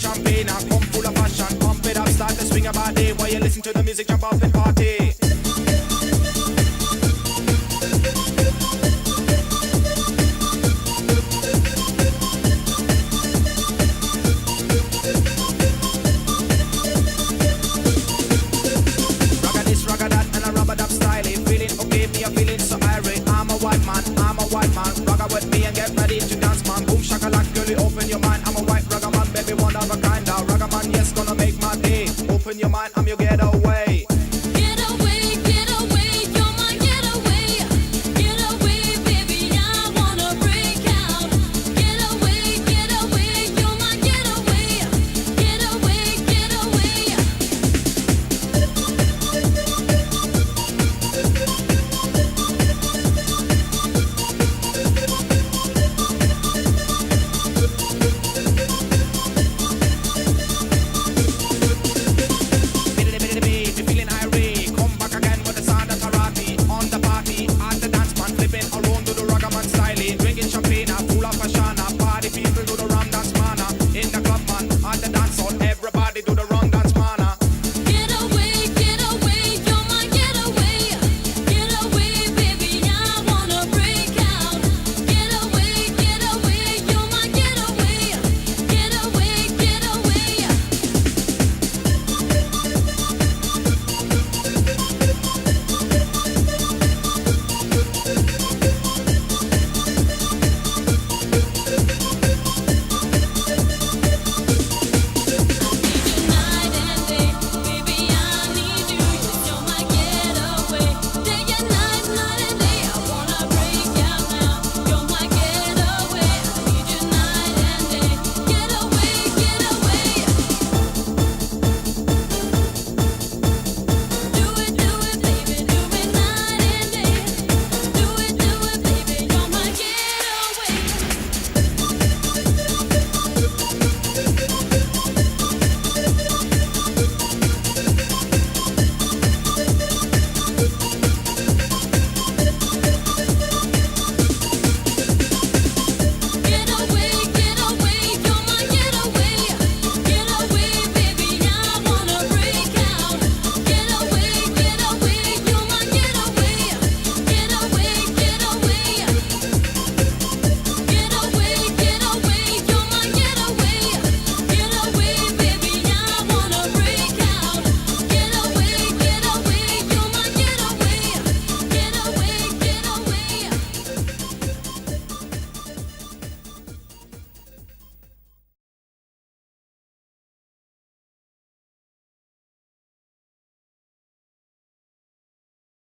champagne and come full of passion. Pump it up, start to swing your body while you listen to the music, jump up and party. With me and get ready to dance, man. Boom shakalaka, girl, you open your mind. I'm a white ragga man, baby, one of a kind. Ragga man, yes, gonna make my day. Open your mind, I'm your ghetto.